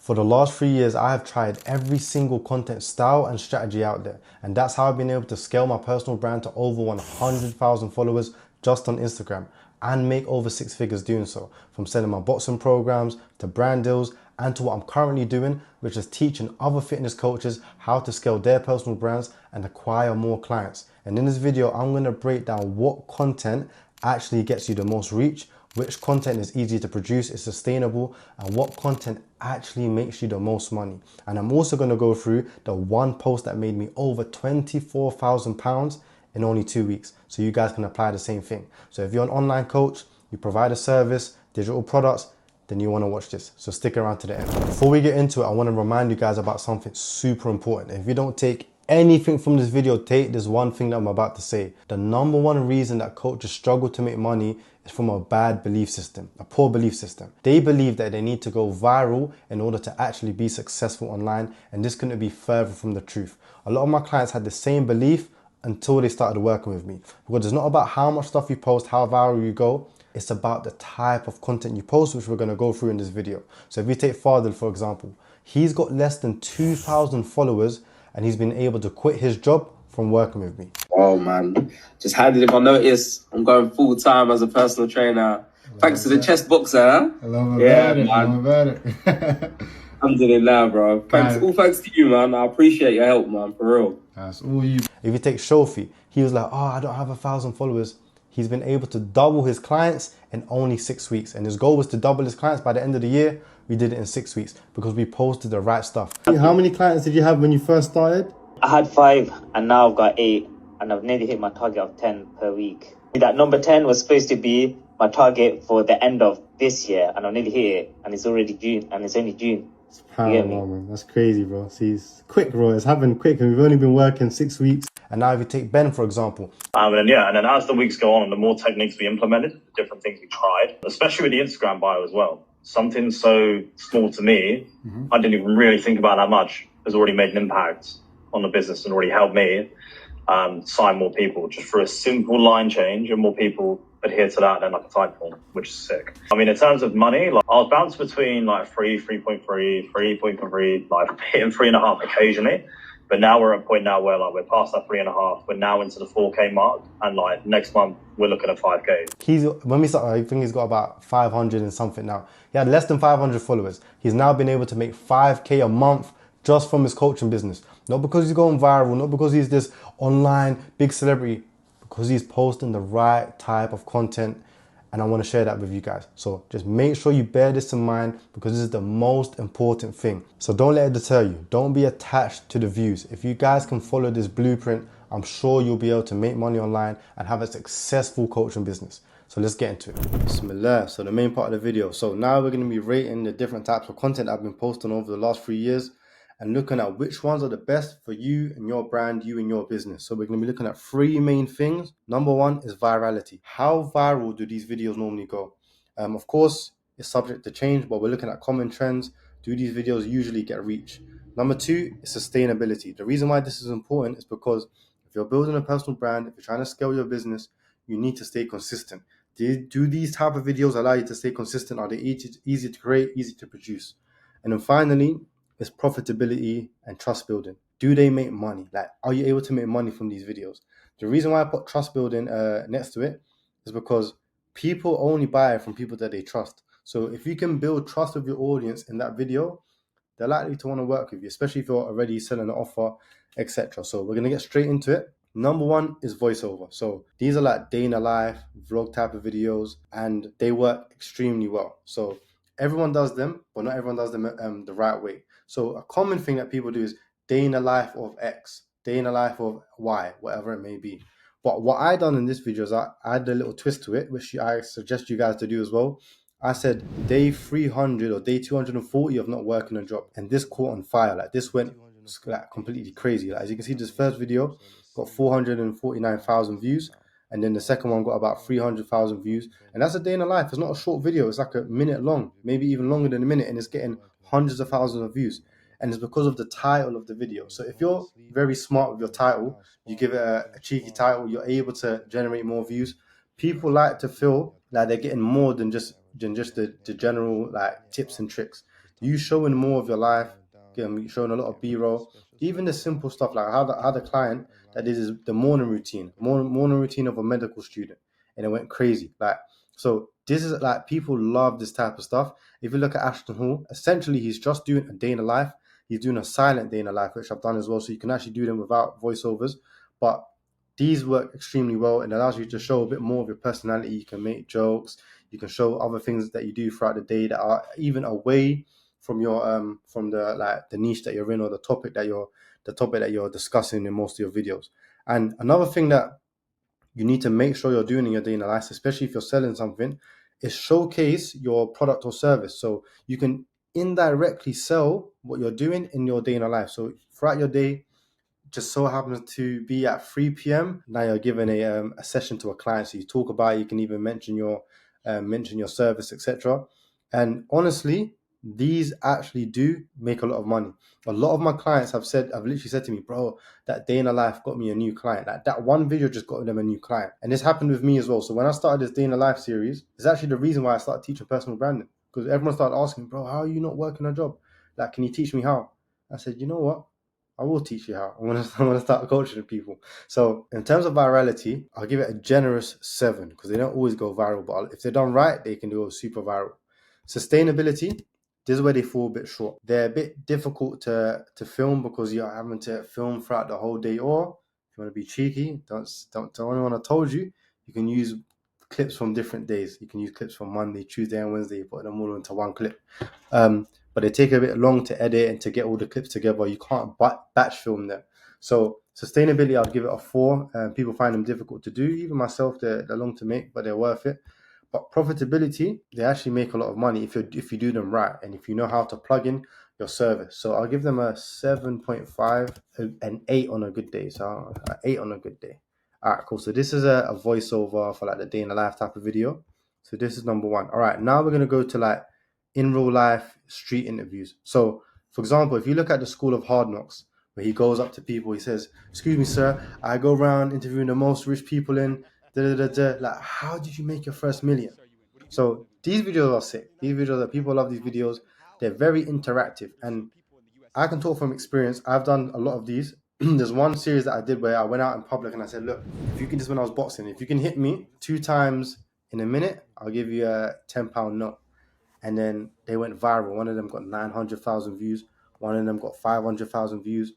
For the last 3 years, I have tried every single content style and strategy out there. And that's how I've been able to scale my personal brand to over 100,000 followers just on Instagram and make over 6 figures doing so. From selling my boxing programs to brand deals and to what I'm currently doing, which is teaching other fitness coaches how to scale their personal brands and acquire more clients. And in this video, I'm gonna break down what content actually gets you the most reach, which content is easy to produce, is sustainable, and what content actually makes you the most money. And I'm also going to go through the one post that made me over £24,000 in only 2 weeks. So you guys can apply the same thing. So if you're an online coach, you provide a service, digital products, then you want to watch this. So stick around to the end. Before we get into it, I want to remind you guys about something super important. If you don't take anything from this video, take this one thing that I'm about to say. The number one reason that coaches struggle to make money is from a bad belief system, a poor belief system. They believe that they need to go viral in order to actually be successful online, and this couldn't be further from the truth. A lot of my clients had the same belief until they started working with me, because it's not about how much stuff you post, how viral you go. It's about the type of content you post, which we're going to go through in this video. So if we take Fadil, for example, he's got less than 2,000 followers and he's been able to quit his job from working with me. Oh man, just handed him my notice. I'm going full time as a personal trainer. Thanks to the chest boxer, huh? I love it, I love it. Alhamdulillah, bro. All thanks to you, man. I appreciate your help, man, for real. That's all you. If you take Shofi, he was like, oh, I don't have 1,000 followers. He's been able to double his clients in only 6 weeks. And his goal was to double his clients by the end of the year. We did it in 6 weeks because we posted the right stuff. How many clients did you have when you first started? I had 5 and now I've got 8 and I've nearly hit my target of 10 per week. That number 10 was supposed to be my target for the end of this year and I've nearly hit it, and it's already June and it's only June. Man. That's crazy, bro. See, it's quick, bro. It's happened quick and we've only been working 6 weeks. And now if you take Ben, for example. And then as the weeks go on and the more techniques we implemented, the different things we tried, especially with the Instagram bio as well. Something so small to me, I didn't even really think about that much, has already made an impact on the business and already helped me sign more people just for a simple line change, and more people adhere to that than like a type form, which is sick. I mean, in terms of money, like I was bounced between like 3, 3.3, 3.3, like hitting 3.5 occasionally. But now we're at a point now where like we're past that 3.5. We're now into the 4K mark, and like next month we're looking at 5K. When we started, I think he's got about 500 and something now. He had less than 500 followers. He's now been able to make 5K a month just from his coaching business. Not because he's going viral, not because he's this online big celebrity, because he's posting the right type of content. And I want to share that with you guys. So just make sure you bear this in mind, because this is the most important thing. So don't let it deter you. Don't be attached to the views. If you guys can follow this blueprint, I'm sure you'll be able to make money online and have a successful coaching business. So let's get into it. Bismillah. So the main part of the video. So now we're going to be rating the different types of content I've been posting over the last 3 years and looking at which ones are the best for you and your brand, you and your business. So we're going to be looking at 3 main things. Number 1 is virality. How viral do these videos normally go? Of course, it's subject to change, but we're looking at common trends. Do these videos usually get reach? Number 2 is sustainability. The reason why this is important is because if you're building a personal brand, if you're trying to scale your business, you need to stay consistent. Do these type of videos allow you to stay consistent? Are they easy to create, easy to produce? And then finally, is profitability and trust building. Do they make money? Like, are you able to make money from these videos? The reason why I put trust building next to it is because people only buy from people that they trust. So if you can build trust with your audience in that video, they're likely to want to work with you, especially if you're already selling an offer, etc. So we're going to get straight into it. Number 1 is voiceover. So these are like day in a life, vlog type of videos, and they work extremely well. So everyone does them, but not everyone does them the right way. So a common thing that people do is day in the life of X, day in the life of Y, whatever it may be. But what I done in this video is I added a little twist to it, which I suggest you guys to do as well. I said day 300 or day 240 of not working a job, and this caught on fire. Like, this went like completely crazy. Like, as you can see, this first video got 449,000 views, and then the second one got about 300,000 views. And that's a day in the life. It's not a short video. It's like a minute long, maybe even longer than a minute, and it's getting hundreds of thousands of views. And it's because of the title of the video. So if you're very smart with your title, you give it a cheeky title, you're able to generate more views. People like to feel like they're getting more than just the general like tips and tricks. You showing more of your life, showing a lot of B-roll, even the simple stuff like how the client that this is the morning routine of a medical student, and it went crazy. Like, so this is like, people love this type of stuff. If you look at Ashton Hall, essentially he's just doing a day in the life. He's doing a silent day in the life, which I've done as well. So you can actually do them without voiceovers, but these work extremely well and allows you to show a bit more of your personality. You can make jokes. You can show other things that you do throughout the day that are even away from your from the niche that you're in, or the topic that you're discussing in most of your videos. And another thing that you need to make sure you're doing in your day in the life, especially if you're selling something, is showcase your product or service. So you can indirectly sell what you're doing in your day in the life. So throughout your day, just so happens to be at 3 p.m. Now you're given a session to a client. So you talk about it, you can even mention your service, etc. And honestly, these actually do make a lot of money. A lot of my clients have literally said to me, bro, that day in a life got me a new client. Like, that one video just got them a new client. And this happened with me as well. So when I started this day in a life series, it's actually the reason why I started teaching personal branding, because everyone started asking, bro, how are you not working a job? Like, can you teach me how? I said, you know what? I will teach you how. I want to start coaching people. So in terms of virality, I'll give it a generous 7, because they don't always go viral, but if they're done right, they can go super viral. Sustainability, this is where they fall a bit short. They're a bit difficult to film, because you're having to film throughout the whole day. Or if you want to be cheeky, don't anyone I told you, you can use clips from different days. You can use clips from Monday, Tuesday, and Wednesday, put them all into one clip. But they take a bit long to edit and to get all the clips together. You can't batch film them. So sustainability, I'd give it a 4. People find them difficult to do. Even myself, they're long to make, but they're worth it. But profitability, they actually make a lot of money if you do them right, and if you know how to plug in your service. So I'll give them a 7.5, an 8 on a good day. So an 8 on a good day. All right, cool. So this is a voiceover for like the day in the life type of video. So this is number 1. All right, now we're gonna go to like in real life street interviews. So for example, if you look at the School of Hard Knocks, where he goes up to people, he says, "Excuse me, sir, I go around interviewing the most rich people in like, how did you make your first million?" So these videos are sick. These videos, people love these videos. They're very interactive, and I can talk from experience. I've done a lot of these. There's one series that I did where I went out in public and I said, "Look, if you can," just when I was boxing, "if you can hit me 2 times in a minute, I'll give you a £10 note." And then they went viral. One of them got 900,000 views. One of them got 500,000 views.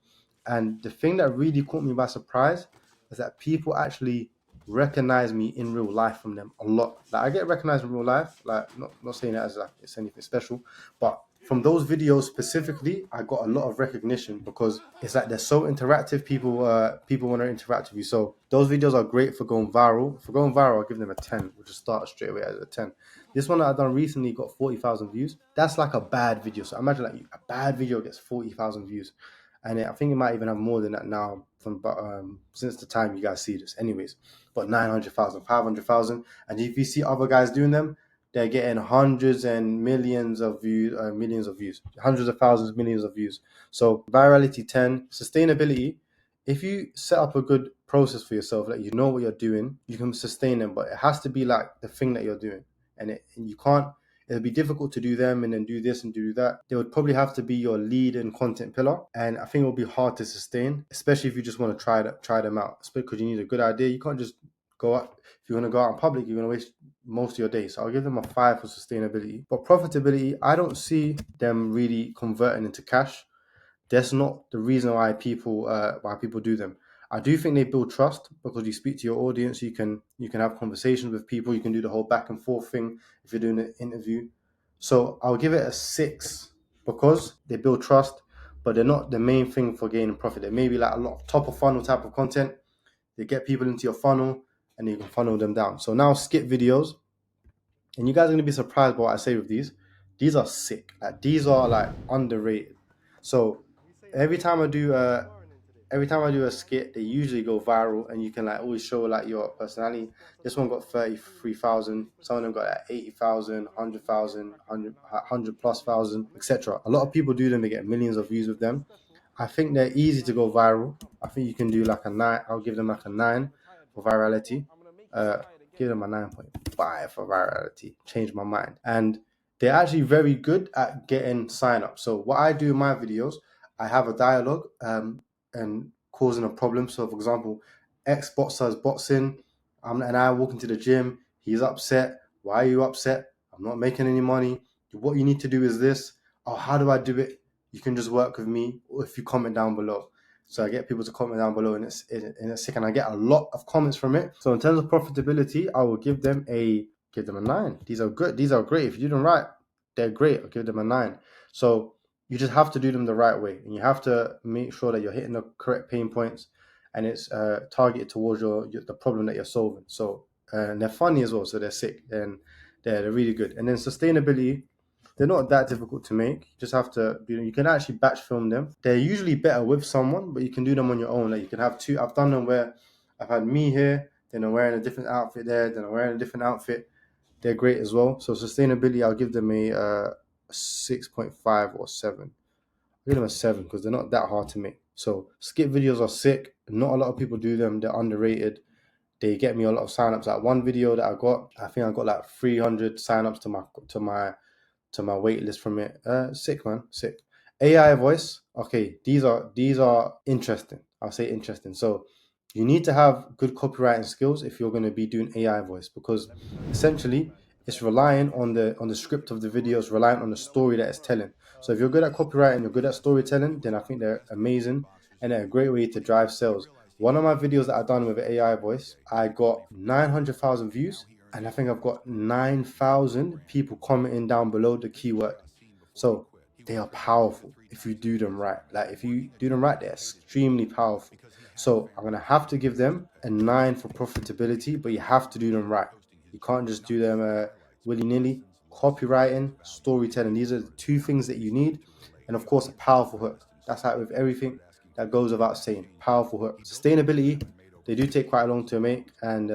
And the thing that really caught me by surprise is that people actually recognize me in real life from them a lot. Like, I get recognized in real life, like not saying that as like it's anything special, but from those videos specifically, I got a lot of recognition because it's like they're so interactive. People want to interact with you. So those videos are great for going viral. For going viral, I'll give them a 10. We'll just start straight away at a 10. This one that I've done recently got 40,000 views. That's like a bad video. So imagine like a bad video gets 40,000 views. And I think it might even have more than that now from since the time you guys see this. Anyways, but 900,000, 500,000. And if you see other guys doing them, they're getting hundreds and millions of views, hundreds of thousands, millions of views. So virality 10, sustainability. If you set up a good process for yourself, like you know what you're doing, you can sustain them, but it has to be like the thing that you're doing. And you can't, it'll be difficult to do them and then do this and do that. They would probably have to be your lead and content pillar. And I think it'll be hard to sustain, especially if you just want to try them out. Especially because you need a good idea. You can't just go out. If you're going to go out in public, you're going to waste most of your day. So I'll give them a 5 for sustainability. But profitability, I don't see them really converting into cash. That's not the reason why people do them. I do think they build trust because you speak to your audience. You can have conversations with people. You can do the whole back and forth thing if you're doing an interview. So I'll give it a 6 because they build trust, but they're not the main thing for gaining profit. They may be like a lot of top of funnel type of content. They get people into your funnel and you can funnel them down. So now skip videos, and you guys are going to be surprised by what I say with these. These are sick. Like, these are like underrated. So every time I do a skit, they usually go viral, and you can like always show like your personality. This one got 33,000. Some of them got like 80,000, 100,000, 100 plus thousand, etc. A lot of people do them. They get millions of views with them. I think they're easy to go viral. I think you can do like a 9. I'll give them like a 9 for virality. Give them a 9.5 for virality. Change my mind. And they're actually very good at getting sign up. So what I do in my videos, I have a dialogue and causing a problem. So for example, X boxer is boxing, and I walk into the gym. He's upset. Why are you upset? I'm not making any money. What you need to do is this. Oh, how do I do it? You can just work with me, or if you comment down below. So I get people to comment down below, and it's sick, and I get a lot of comments from it. So in terms of profitability, I will give them a 9. These are good. These are great. If you do them right, they're great. I'll give them a 9. So you just have to do them the right way, and you have to make sure that you're hitting the correct pain points, and it's targeted towards the problem that you're solving. So and they're funny as well, so they're sick, and they're really good. And then sustainability, they're not that difficult to make. You just have to, you can actually batch film them. They're usually better with someone, but you can do them on your own. Like you can have 2. I've done them where I've had me here, then I'm wearing a different outfit there, then I'm wearing a different outfit. They're great as well. So sustainability, I'll give them a 6.5 or 7. I'll give them a 7 because they're not that hard to make. So skip videos are sick. Not a lot of people do them. They're underrated. They get me a lot of signups. Like one video that I think I got like 300 signups to my wait list from it. Sick, man, sick. AI voice. Okay, these are interesting. I'll say interesting. So you need to have good copywriting skills if you're going to be doing AI voice, because essentially it's relying on the script of the video, it's relying on the story that it's telling. So if you're good at copywriting, you're good at storytelling, then I think they're amazing and they're a great way to drive sales. One of my videos that I've done with AI voice, I got 900,000 views, and I think I've got 9,000 people commenting down below the keyword. So they are powerful if you do them right. Like if you do them right, they're extremely powerful. So I'm gonna have to give them a 9 for profitability, but you have to do them right. You can't just do them willy-nilly. Copywriting, storytelling, these are the 2 things that you need, and of course a powerful hook. That's how with everything, that goes without saying. Powerful hook. Sustainability, they do take quite long to make, and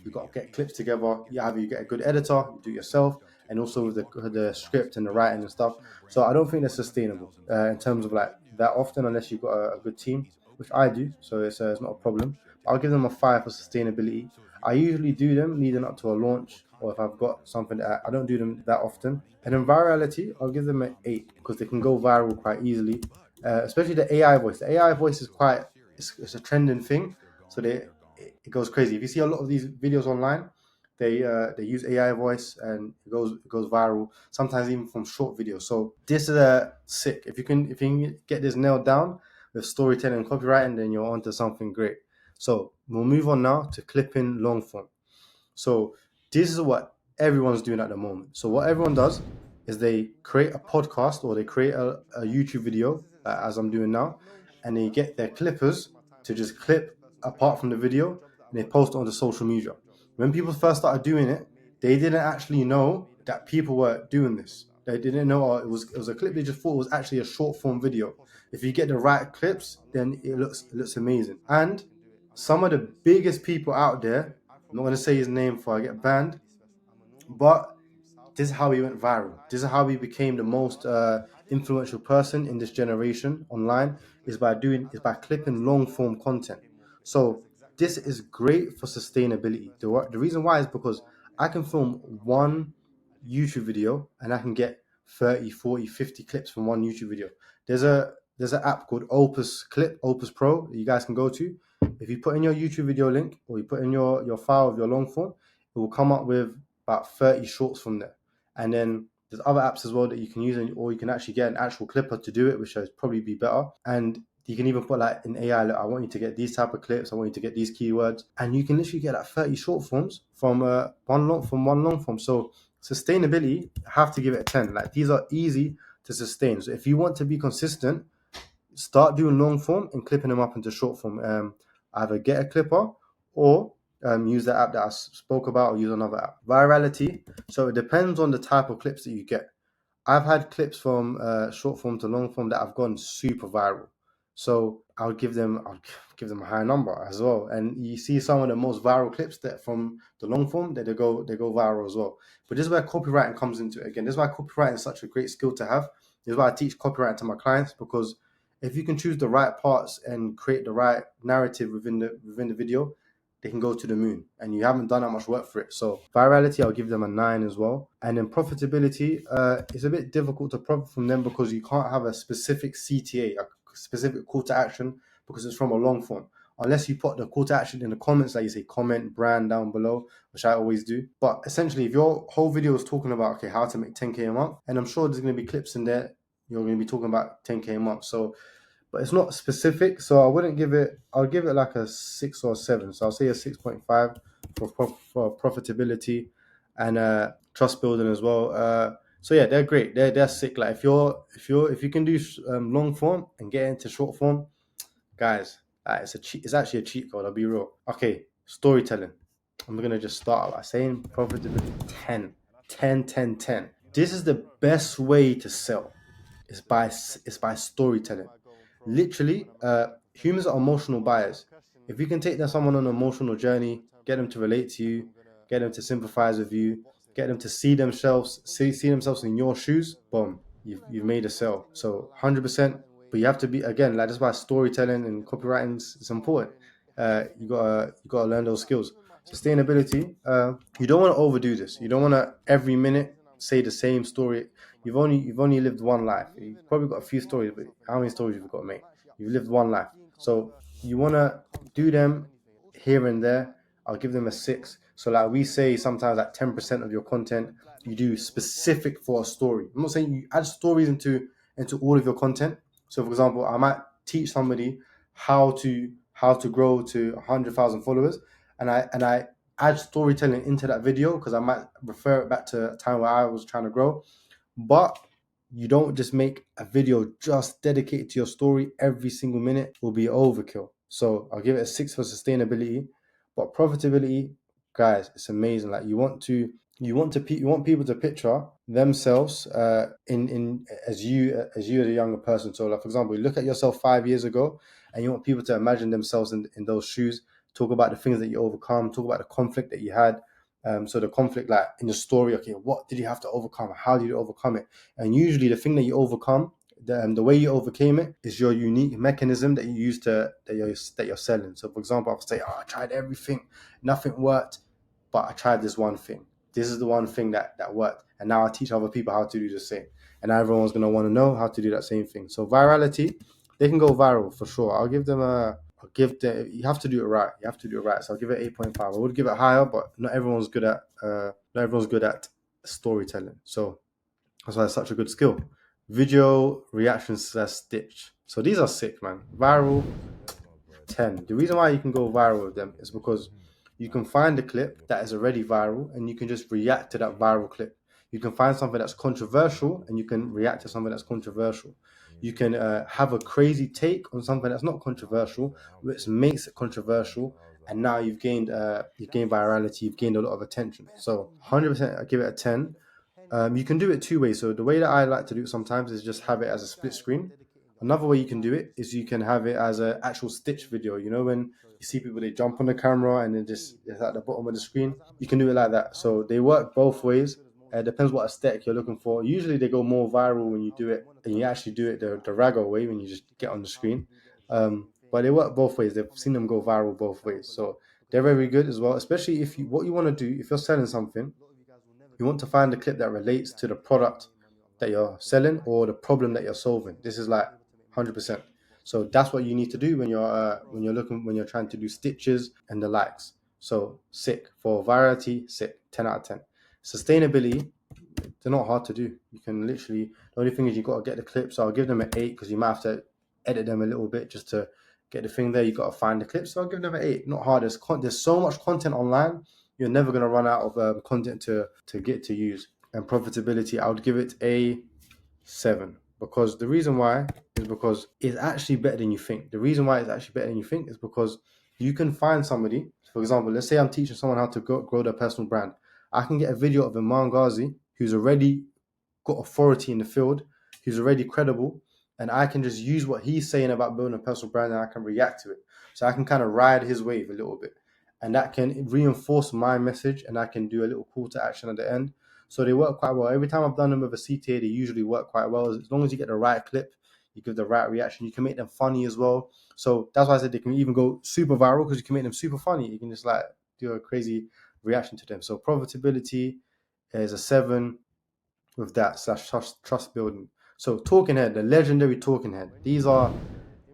you've got to get clips together. Either you get a good editor, you do it yourself, and also with the script and the writing and stuff. So I don't think they're sustainable in terms of like that often, unless you've got a good team, which I do. So it's not a problem. I'll give them a 5 for sustainability. I usually do them leading up to a launch, or if I've got something that I don't do them that often. And in virality, I'll give them an 8 because they can go viral quite easily, especially the AI voice. The AI voice is quite, it's a trending thing, so it goes crazy. If you see a lot of these videos online, they use AI voice and it goes viral. Sometimes even from short videos. So this is sick. If you can get this nailed down with storytelling and copywriting, then you're onto something great. So we'll move on now to clipping long form. So this is what everyone's doing at the moment. So what everyone does is they create a podcast or they create a YouTube video, as I'm doing now, and they get their clippers to just clip apart from the video and they post it onto social media. When people first started doing it, they didn't actually know that people were doing this. They didn't know it was a clip. They just thought it was actually a short form video. If you get the right clips, then it looks amazing. And some of the biggest people out there, I'm not going to say his name before I get banned, but this is how he went viral. This is how he became the most influential person in this generation online, is by clipping long form content. So this is great for sustainability. The reason why is because I can film one YouTube video and I can get 30, 40, 50 clips from one YouTube video. There's an app called Opus Pro that you guys can go to. If you put in your YouTube video link or you put in your file of your long form, it will come up with about 30 shorts from there. And then there's other apps as well that you can use, or you can actually get an actual clipper to do it, which would probably be better. And you can even put like in AI, look, I want you to get these type of clips, I want you to get these keywords, and you can literally get like 30 short forms from one long form. So sustainability, I have to give it a 10. Like these are easy to sustain. So if you want to be consistent, start doing long form and clipping them up into short form. Either get a clipper or use the app that I spoke about, or use another app. Virality, so it depends on the type of clips that you get. I've had clips from short form to long form that have gone super viral. So I'll give them a high number as well. And you see some of the most viral clips that from the long form that they go viral as well. But this is where copywriting comes into it again. This is why copywriting is such a great skill to have. This is why I teach copywriting to my clients, because if you can choose the right parts and create the right narrative within the video, they can go to the moon, and you haven't done that much work for it. So virality, I'll give them a 9 as well. And then profitability, it's a bit difficult to profit from them because you can't have a specific CTA, a specific call to action, because it's from a long form. Unless you put the call to action in the comments, like you say comment brand down below, which I always do. But essentially, if your whole video is talking about, okay, how to make 10K a month, and I'm sure there's going to be clips in there, you're going to be talking about 10K a month. So, but it's not specific. So I wouldn't give it, I'll give it like a 6 or 7. So I'll say a 6.5 for profitability and trust building as well. So yeah, they're great. They're sick. Like if you can do long form and get into short form, guys, it's actually a cheat code. I'll be real. Okay, storytelling. I'm gonna just start by saying profitability 10, 10, 10, 10. This is the best way to sell. It's by storytelling. Literally, humans are emotional buyers. If you can take someone on an emotional journey, get them to relate to you, get them to sympathize with you, get them to see themselves in your shoes, boom, you've made a sale. So 100%. But you have to be, again, like that's why storytelling and copywriting is important. You gotta learn those skills. Sustainability. You don't want to overdo this. You don't want to every minute say the same story. You've only lived one life. You've probably got a few stories, but how many stories have you got to make? You've lived one life, so you want to do them here and there. I'll give them a 6. So like we say, sometimes like 10% of your content you do specific for a story. I'm not saying you add stories into all of your content. So for example, I might teach somebody how to grow to 100,000 followers, and I add storytelling into that video because I might refer it back to a time where I was trying to grow. But you don't just make a video just dedicated to your story every single minute. Will be overkill. So I'll give it a 6 for sustainability. But profitability, guys, it's amazing. Like you want people to picture themselves in as you as a younger person. So like for example, you look at yourself 5 years ago and you want people to imagine themselves in those shoes. Talk about the things that you overcome, talk about the conflict that you had. So the conflict, like in the story, okay, what did you have to overcome? How did you overcome it? And usually the thing that you overcome, the way you overcame it is your unique mechanism that you use that you're selling. So for example, I'll say, I tried everything, nothing worked, but I tried this one thing. This is the one thing that worked. And now I teach other people how to do the same. And now everyone's going to want to know how to do that same thing. So virality, they can go viral for sure. You have to do it right. So I'll give it 8.5. I would give it higher, but not everyone's good at storytelling. So that's why it's such a good skill. Video reactions / stitch. So these are sick, man. Viral 10. The reason why you can go viral with them is because you can find a clip that is already viral and you can just react to that viral clip. You can find something that's controversial and you can react to something that's controversial. You can have a crazy take on something that's not controversial, which makes it controversial, and now you've gained virality, you've gained a lot of attention. So 100%, I give it a 10. You can do it 2 ways. So the way that I like to do it sometimes is just have it as a split screen. Another way you can do it is you can have it as an actual stitch video. You know, when you see people, they jump on the camera and then it's at the bottom of the screen. You can do it like that. So they work both ways. It depends what aesthetic you're looking for. Usually they go more viral when you do it and you actually do it the Rago way, when you just get on the screen. But they work both ways. They've seen them go viral both ways. So they're very good as well, especially what you want to do, if you're selling something, you want to find a clip that relates to the product that you're selling or the problem that you're solving. This is like 100%. So that's what you need to do when you're trying to do stitches and the likes. So sick for variety, sick, 10 out of 10. Sustainability, they're not hard to do. You can literally, the only thing is you got to get the clips. So I'll give them an 8 because you might have to edit them a little bit just to get the thing there. You got to find the clips. So I'll give them an 8. Not hard. There's so much content online. You're never going to run out of content to get to use. And profitability, I would give it a 7. Because the reason why is because it's actually better than you think. The reason why it's actually better than you think is because you can find somebody, for example, let's say I'm teaching someone how to grow their personal brand. I can get a video of Iman Ghazi, who's already got authority in the field, who's already credible, and I can just use what he's saying about building a personal brand and I can react to it. So I can kind of ride his wave a little bit. And that can reinforce my message and I can do a little call to action at the end. So they work quite well. Every time I've done them with a CTA, they usually work quite well. As long as you get the right clip, you give the right reaction, you can make them funny as well. So that's why I said they can even go super viral, because you can make them super funny. You can just like do a crazy reaction to them. So profitability is a 7 with that / trust building. So talking head, the legendary talking head. These are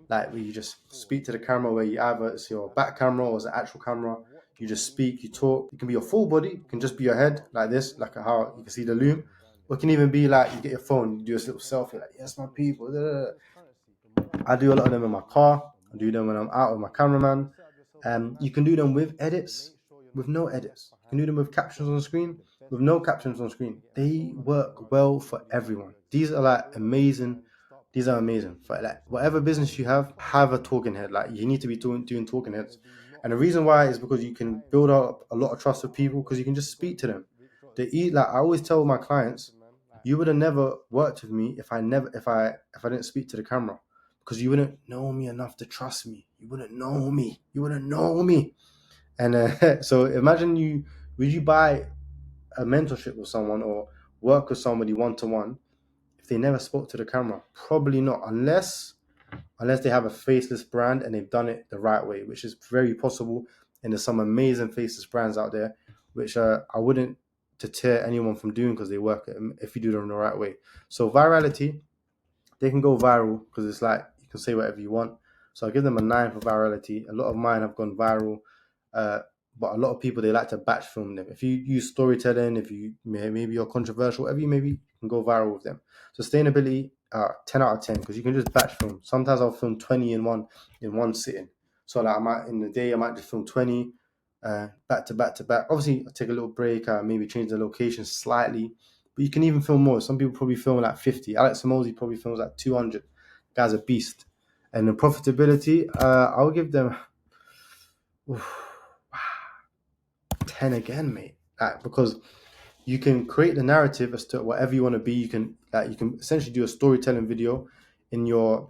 like where you just speak to the camera, where you either it's your back camera or it's an actual camera. You just speak, you talk. It can be your full body, it can just be your head like this, like how you can see the loom. Or it can even be like you get your phone, you do a little selfie, like, yes, my people. Da, da, da. I do a lot of them in my car. I do them when I'm out with my cameraman. You can do them with edits, with no edits. You can do them with captions on screen, with no captions on screen. They work well for everyone. These are like amazing. These are amazing. For like whatever business you have a talking head. Like you need to be doing talking heads. And the reason why is because you can build up a lot of trust with people, because you can just speak to them. Like I always tell my clients, you would have never worked with me if I didn't speak to the camera, because you wouldn't know me enough to trust me. You wouldn't know me. And so imagine would you buy a mentorship with someone or work with somebody one-to-one if they never spoke to the camera? Probably not, unless they have a faceless brand and they've done it the right way, which is very possible. And there's some amazing faceless brands out there, which I wouldn't deter anyone from doing, because they work if you do them the right way. So virality, they can go viral because it's like you can say whatever you want. So I give them a 9 for virality. A lot of mine have gone viral, but a lot of people, they like to batch film them. If you use storytelling, if you maybe you're controversial, whatever you maybe, you can go viral with them. Sustainability, 10 out of 10, because you can just batch film. Sometimes I'll film 20 in one sitting. So like in the day I might just film 20 back to back. Obviously I take a little break, maybe change the location slightly, but you can even film more. Some people probably film like 50. Alex Hormozi probably films like 200. Guy's a beast. And the profitability, I'll give them 10 again, mate. Because you can create the narrative as to whatever you want to be. You can essentially do a storytelling video in your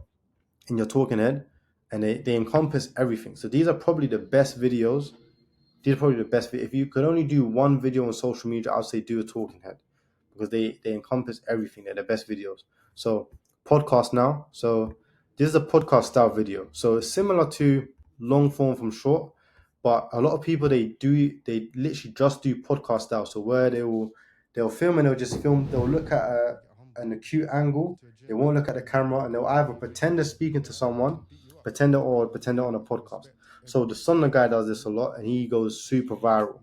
talking head, and they encompass everything. So these are probably the best videos. If you could only do one video on social media, I'll say do a talking head, because they encompass everything. They're the best videos. So podcast now. So this is a podcast style video. So it's similar to long form from short, but a lot of people, they literally just do podcast style. So where they'll film and they'll look at an acute angle. They won't look at the camera, and they'll either pretend they're speaking to someone, pretend it on a podcast. So the Sunna guy does this a lot, and he goes super viral.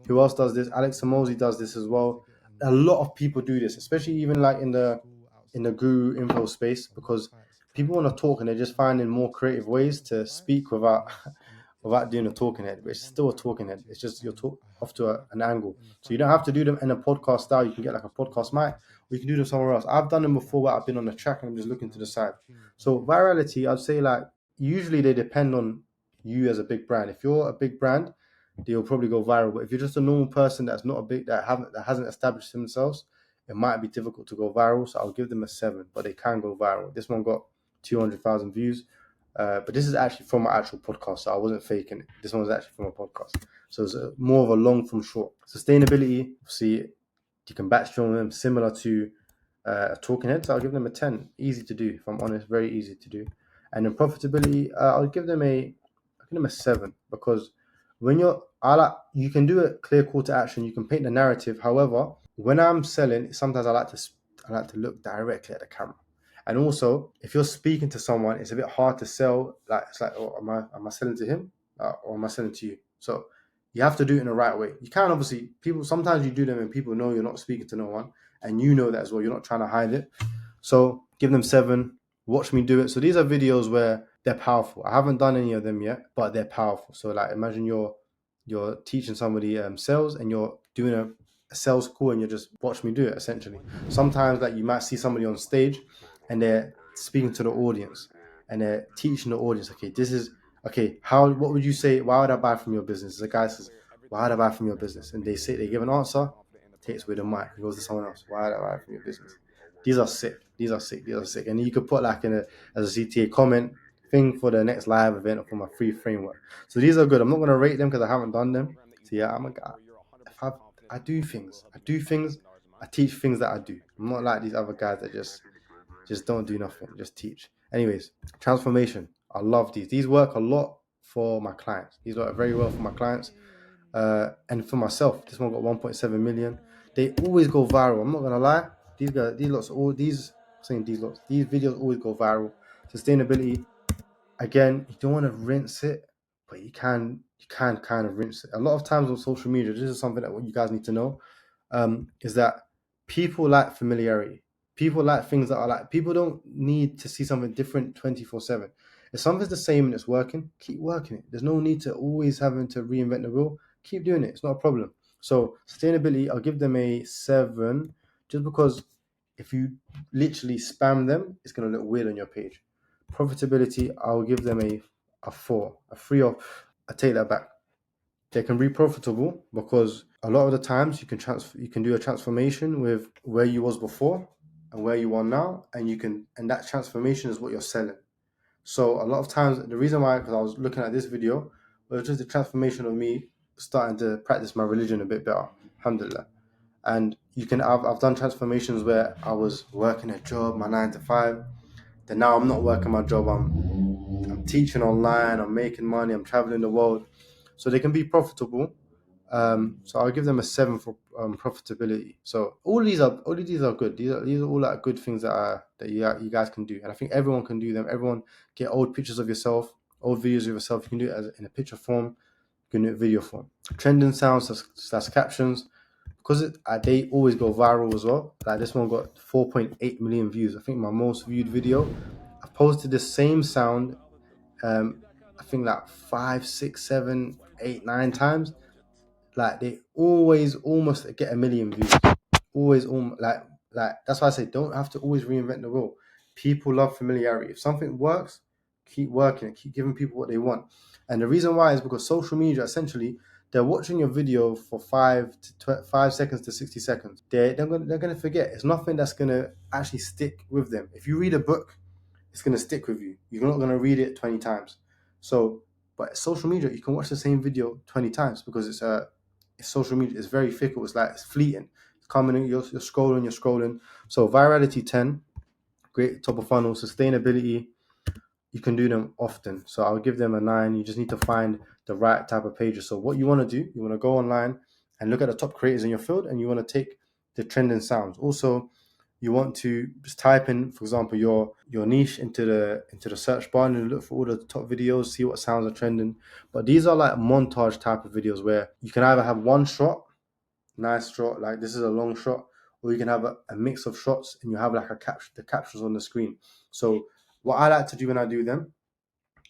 Who else does this? Alex Hormozi does this as well. A lot of people do this, especially even like in the guru info space, because people want to talk and they're just finding more creative ways to speak without doing a talking head. But it's still a talking head. It's just you're off to an angle. So you don't have to do them in a podcast style. You can get like a podcast mic, or you can do them somewhere else. I've done them before where I've been on the track and I'm just looking to the side. So virality, I'd say like usually they depend on you as a big brand. If you're a big brand, they'll probably go viral. But if you're just a normal person that's not a big, that hasn't established themselves, it might be difficult to go viral. So I'll give them a 7, but they can go viral. This one got 200,000 views. But this is actually from my actual podcast, so I wasn't faking it. This one was actually from a podcast. So it's more of a long from short. Sustainability, see, you can batch film them similar to a talking head. So I'll give them a 10. Easy to do, if I'm honest, very easy to do. And then profitability, I'll give them a 7, because when you can do a clear call to action, you can paint the narrative. However, when I'm selling, sometimes I like to look directly at the camera. And also, if you're speaking to someone, it's a bit hard to sell. Like it's like, oh, am I selling to him, or am I selling to you? So you have to do it in the right way. You can obviously sometimes you do them and people know you're not speaking to no one, and you know that as well. You're not trying to hide it. So give them 7. Watch me do it. So these are videos where they're powerful. I haven't done any of them yet, but they're powerful. So like imagine you're teaching somebody sales, and you're doing a sales call, and you just watch me do it essentially. Sometimes like you might see somebody on stage and they're speaking to the audience and they're teaching the audience, what would you say? Why would I buy from your business? The guy says, why would I buy from your business? And they give an answer, takes away the mic, and goes to someone else. Why would I buy from your business? These are sick. And you could put like as a CTA comment thing for the next live event or for my free framework. So these are good. I'm not going to rate them because I haven't done them. So yeah, I'm a guy. I do things. I teach things that I do. I'm not like these other guys that just Just don't do nothing. Just teach. Anyways, transformation. I love these. These work a lot for my clients. These work very well for my clients. And for myself, this one got 1.7 million. They always go viral. I'm not gonna lie. These videos always go viral. Sustainability. Again, you don't want to rinse it, but you can kind of rinse it. A lot of times on social media, this is something that what you guys need to know, is that people like familiarity. People like things that are like, people don't need to see something different 24/7. If something's the same and it's working, keep working it. There's no need to always having to reinvent the wheel. Keep doing it. It's not a problem. So sustainability, I'll give them a 7, just because if you literally spam them, it's going to look weird on your page. Profitability, I'll give them a 4, a 3 off. I take that back. They can be profitable because a lot of the times you can do a transformation with where you was before and where you are now, and that transformation is what you're selling. So a lot of times, the reason why, because I was looking at this video, was just the transformation of me starting to practice my religion a bit better, alhamdulillah. And I've done transformations where I was working a job, my 9 to 5. Then now I'm not working my job. I'm teaching online. I'm making money. I'm traveling the world, so they can be profitable. So I'll give them a 7 for profitability. So all of these are good. These are all like good things that you guys can do, and I think everyone can do them. Everyone get old pictures of yourself, old videos of yourself. You can do it in a picture form. You can do it in video form. Trending sounds / captions, because they always go viral as well. Like this one got 4.8 million views. I think my most viewed video. I've posted the same sound, I think like 5, 6, 7, 8, 9 times. Like they always almost get 1 million views. Always like that's why I say don't have to always reinvent the wheel. People love familiarity. If something works, keep working it. Keep giving people what they want. And the reason why is because social media, essentially, they're watching your video for 5 seconds to 60 seconds. They're gonna forget. It's nothing that's gonna actually stick with them. If you read a book, it's gonna stick with you. You're not gonna read it 20 times. So, but social media, you can watch the same video 20 times because it's social media. It's very fickle. It's fleeting. It's coming in. You're scrolling. So virality 10, great top of funnel. Sustainability, you can do them often. So I'll give them a 9. You just need to find the right type of pages. So what you want to do, you want to go online and look at the top creators in your field, and you want to take the trending sounds. Also, you want to just type in, for example, your niche into the search bar and look for all the top videos, see what sounds are trending. But these are like montage type of videos where you can either have one shot, nice shot, like this is a long shot, or you can have a mix of shots and you have like the captions on the screen. So what I like to do when I do them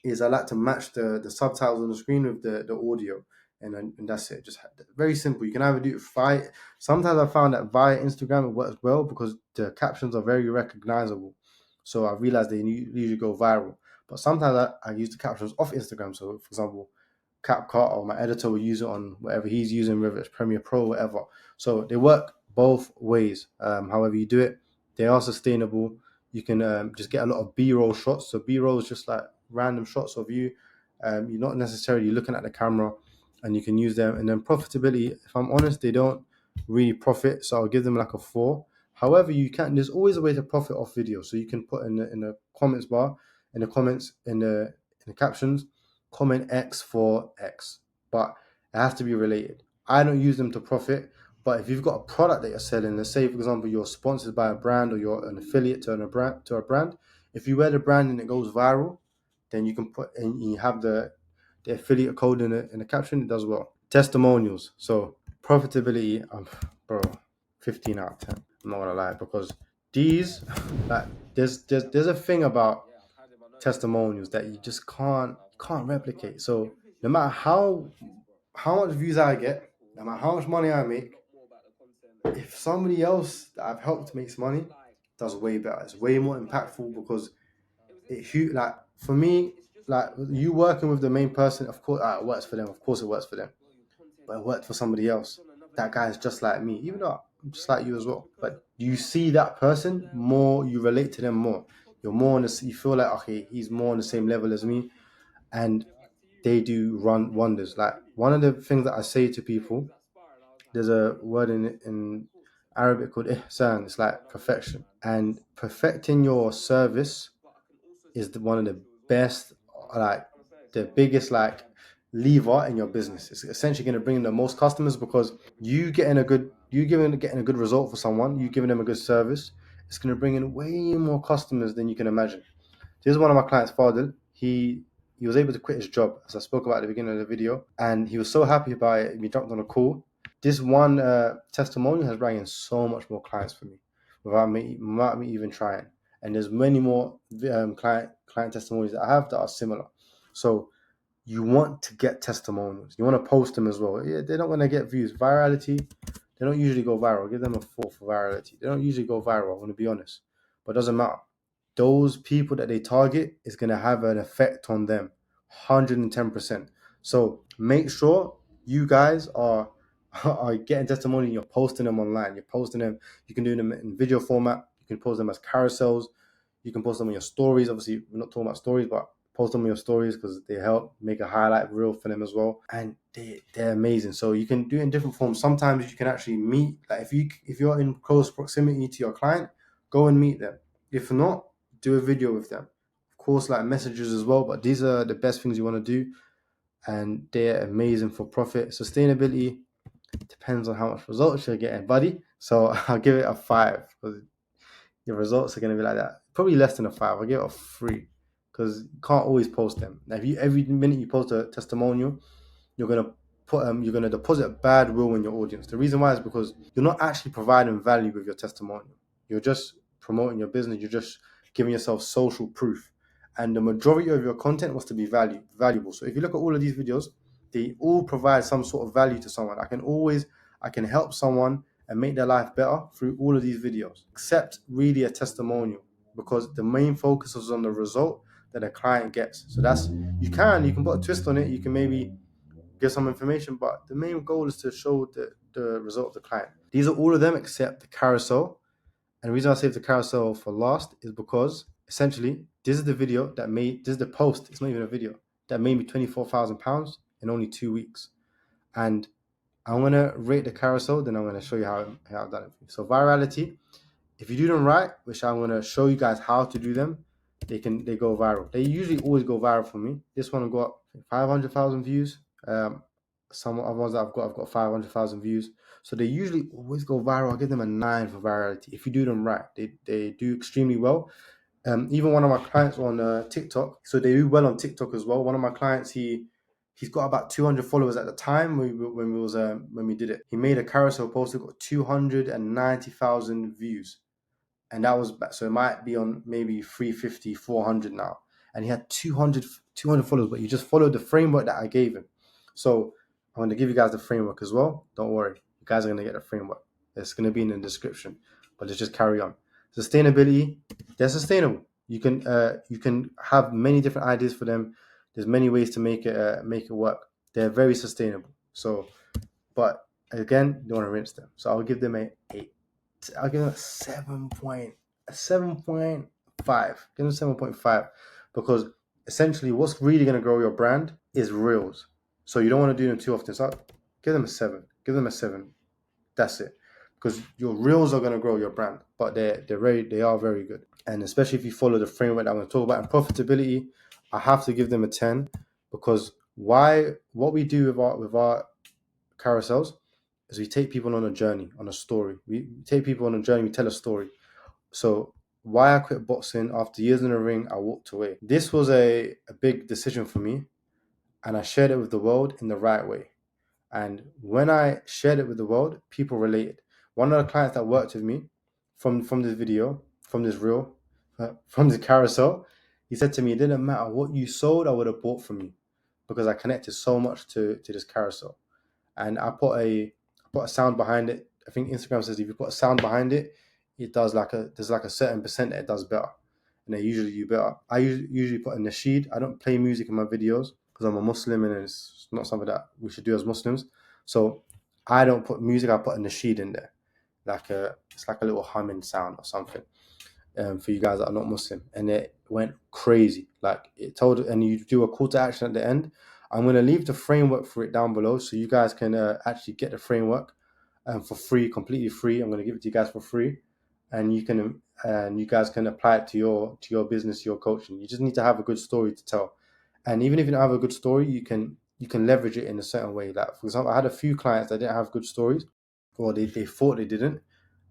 is I like to match the subtitles on the screen with the audio, and that's it. Just very simple. You can either do it via. Sometimes I found that via Instagram it works well because the captions are very recognizable. So I realized they usually go viral. But sometimes I use the captions off Instagram. So for example, CapCut or my editor will use it on whatever he's using, whether it's Premiere Pro or whatever. So they work both ways. However you do it, they are sustainable. You can just get a lot of B-roll shots. So B-roll is just like random shots of you. You're not necessarily looking at the camera, and you can use them. And then profitability, if I'm honest, they don't really profit. So I'll give them like a 4. However, there's always a way to profit off video. So you can put in the comments bar, in the comments, in the captions, comment X for X, but it has to be related. I don't use them to profit, but if you've got a product that you're selling, let's say for example you're sponsored by a brand or you're an affiliate to a brand, if you wear the brand and it goes viral, then you can put and you have the affiliate code in the caption. It does well. Testimonials. So profitability, bro, 15 out of 10. I'm not gonna lie, because these like there's a thing about testimonials that you just can't replicate. So no matter how much views I get, no matter how much money I make, if somebody else that I've helped makes money, does way better. It's way more impactful because like for me, like you working with the main person, of course it works for them. Of course it works for them, but it worked for somebody else. That guy is just like me, even though I'm just like you as well. But you see that person more, you relate to them more. You're more you feel like, okay, he's more on the same level as me, and they do run wonders. Like one of the things that I say to people, there's a word in Arabic called ihsan. It's like perfection. And perfecting your service is one of the best, like the biggest like lever in your business. It's essentially going to bring in the most customers because you getting a good result for someone, you giving them a good service. It's going to bring in way more customers than you can imagine. This is one of my clients' father. He was able to quit his job, as I spoke about at the beginning of the video, and he was so happy about it. We jumped on a call. This one testimonial has brought in so much more clients for me without me even trying. And there's many more client testimonials that I have that are similar. So you want to get testimonials. You want to post them as well. Yeah, they're not going to get views. Virality, they don't usually go viral. Give them a 4 for virality. They don't usually go viral, I'm going to be honest. But it doesn't matter. Those people that they target is going to have an effect on them, 110%. So make sure you guys are getting testimonials. You're posting them online. You're posting them. You can do them in video format. You can post them as carousels. You can post them on your stories. Obviously, we're not talking about stories, but post them on your stories because they help make a highlight reel for them as well. And they're amazing. So you can do it in different forms. Sometimes you can actually meet, like if you're in close proximity to your client, go and meet them. If not, do a video with them. Of course, like messages as well, but these are the best things you want to do. And they're amazing for profit. Sustainability depends on how much results you're getting, buddy. So I'll give it a 5 because your results are going to be like that. Probably less than a 5. I'll give it a 3 because you can't always post them. Now, if every minute you post a testimonial, you're going to deposit a bad will in your audience. The reason why is because you're not actually providing value with your testimonial. You're just promoting your business. You're just giving yourself social proof. And the majority of your content wants to be valuable. So if you look at all of these videos, they all provide some sort of value to someone. I can help someone and make their life better through all of these videos, except really a testimonial, because the main focus is on the result that a client gets. So you can put a twist on it. You can maybe give some information, but the main goal is to show the result of the client. These are all of them except the carousel. And the reason I saved the carousel for last is because essentially this is the post, it's not even a video, that made me £24,000 in only 2 weeks. And I'm going to rate the carousel, then I'm going to show you how I've done it. So virality, if you do them right, which I'm going to show you guys how to do them, they go viral. They usually always go viral for me. This one got 500,000 views. Some other ones that I've got 500,000 views. So they usually always go viral. I'll give them a 9 for virality. If you do them right, they do extremely well. Even one of my clients on TikTok, so they do well on TikTok as well. One of my clients, he's got about 200 followers at the time when we did it. He made a carousel post that got 290,000 views. And that was, so it might be on maybe 350, 400 now. And he had 200 followers, but he just followed the framework that I gave him. So I'm going to give you guys the framework as well. Don't worry. You guys are going to get the framework. It's going to be in the description, but let's just carry on. Sustainability, they're sustainable. You can have many different ideas for them. There's many ways to make it work. They're very sustainable. So, but again, you don't want to rinse them. So I'll give them a 8. I'll give them a 7.5. Give them 7.5 because essentially what's really going to grow your brand is reels. So you don't want to do them too often. So I'll give them a 7. Give them a 7. That's it. Because your reels are going to grow your brand, but they are very good. And especially if you follow the framework that I'm going to talk about. And profitability, I have to give them a 10 because what we do with our carousels is we take people on a journey, on a story. We take people on a journey, we tell a story. So why I quit boxing after years in the ring, I walked away. This was a big decision for me, and I shared it with the world in the right way. And when I shared it with the world, people related. One of the clients that worked with me from this video, from this reel, from the carousel, he said to me, it didn't matter what you sold, I would have bought from you because I connected so much to this carousel. And I put a sound behind it. I think Instagram says if you put a sound behind it, there's like a certain percent that it does better, and they usually do better. I usually put a nasheed. I don't play music in my videos because I'm a Muslim and it's not something that we should do as Muslims. So I don't put music. I put a nasheed in there, it's like a little humming sound or something. For you guys that are not Muslim, and it went crazy. Like it told, and you do a call to action at the end. I'm going to leave the framework for it down below so you guys can actually get the framework. for free, completely free. I'm going to give it to you guys for free, and you guys can apply it to your business, your coaching. You just need to have a good story to tell, and even if you don't have a good story, you can leverage it in a certain way. Like, for example, I had a few clients that didn't have good stories, or they thought they didn't,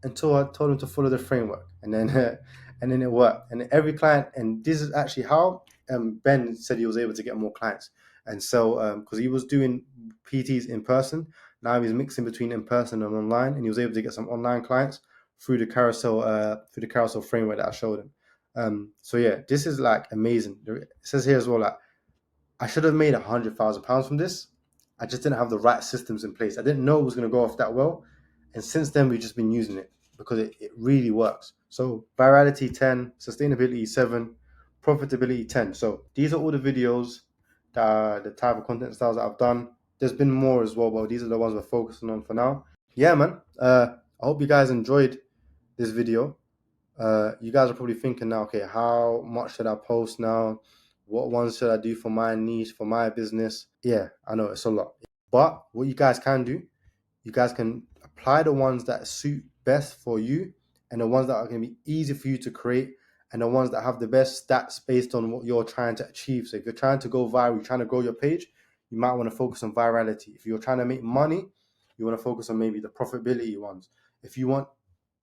until I told them to follow the framework, and then and then it worked. And every client, and this is actually how Ben said he was able to get more clients. And so because he was doing PTs in person, now he's mixing between in person and online, and he was able to get some online clients through the carousel framework that I showed him. So yeah, this is like amazing. It says here as well, like, I should have made £100,000 from this. I just didn't have the right systems in place. I didn't know it was going to go off that well. And since then, we've just been using it because it really works. So virality 10, sustainability 7, profitability 10. So these are all the videos, the type of content styles that I've done. There's been more as well, but these are the ones we're focusing on for now. Yeah, man. I hope you guys enjoyed this video. You guys are probably thinking now, okay, how much should I post now? What ones should I do for my niche, for my business? Yeah, I know it's a lot. But what you guys can do, you guys can apply the ones that suit best for you, and the ones that are going to be easy for you to create, and the ones that have the best stats based on what you're trying to achieve. So if you're trying to go viral, you're trying to grow your page, you might want to focus on virality. If you're trying to make money, you want to focus on maybe the profitability ones. If you want,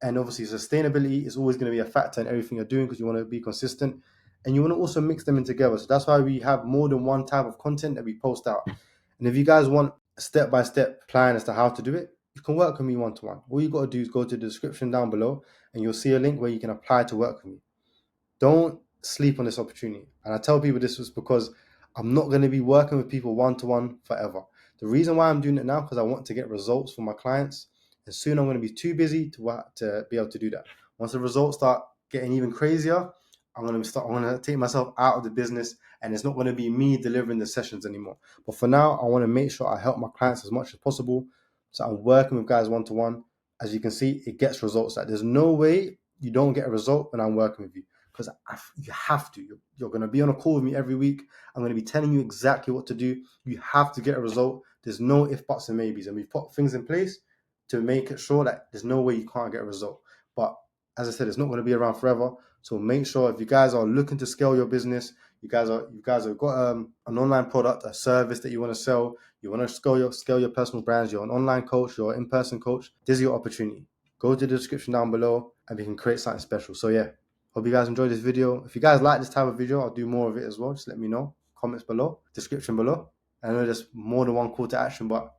and obviously sustainability is always going to be a factor in everything you're doing because you want to be consistent, and you want to also mix them in together. So that's why we have more than one type of content that we post out. And if you guys want a step-by-step plan as to how to do it, you can work with me one-to-one. All you got to do is go to the description down below, and you'll see a link where you can apply to work with me. Don't sleep on this opportunity. And I tell people this was because I'm not going to be working with people one-to-one forever. The reason why I'm doing it now, because I want to get results for my clients. And soon I'm going to be too busy to be able to do that. Once the results start getting even crazier, I'm going to take myself out of the business, and it's not going to be me delivering the sessions anymore. But for now, I want to make sure I help my clients as much as possible. So I'm working with guys one-to-one. As you can see, it gets results. Like, there's no way you don't get a result when I'm working with you, because you have to. You're going to be on a call with me every week. I'm going to be telling you exactly what to do. You have to get a result. There's no if, buts, and maybes. And we've put things in place to make it sure that there's no way you can't get a result. But as I said, it's not going to be around forever. So make sure, if you guys are looking to scale your business, you guys have got an online product, a service that you want to sell, you want to scale your personal brands, you're an online coach, you're an in-person coach, this is your opportunity. Go to the description down below and we can create something special. So yeah, hope you guys enjoyed this video. If you guys like this type of video, I'll do more of it as well. Just let me know. Comments below, description below. I know there's more than one call to action, but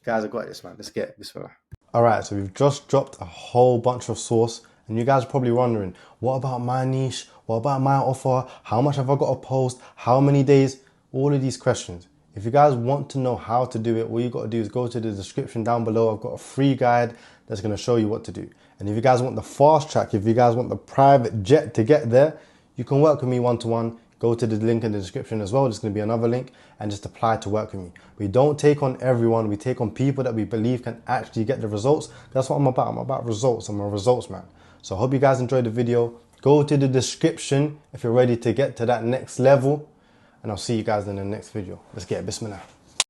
guys, I got this, man. Let's get it. Bismillah. All right, so we've just dropped a whole bunch of sauce, and you guys are probably wondering, what about my niche? What about my offer? How much have I got to post? How many days? All of these questions. If you guys want to know how to do it, all you got to do is go to the description down below. I've got a free guide that's going to show you what to do. And if you guys want the fast track, if you guys want the private jet to get there, you can work with me one-to-one. Go to the link in the description as well. There's going to be another link, and just apply to work with me. We don't take on everyone. We take on people that we believe can actually get the results. That's what I'm about. I'm about results. I'm a results man. So I hope you guys enjoyed the video. Go to the description if you're ready to get to that next level, and I'll see you guys in the next video. Let's get it. Bismillah.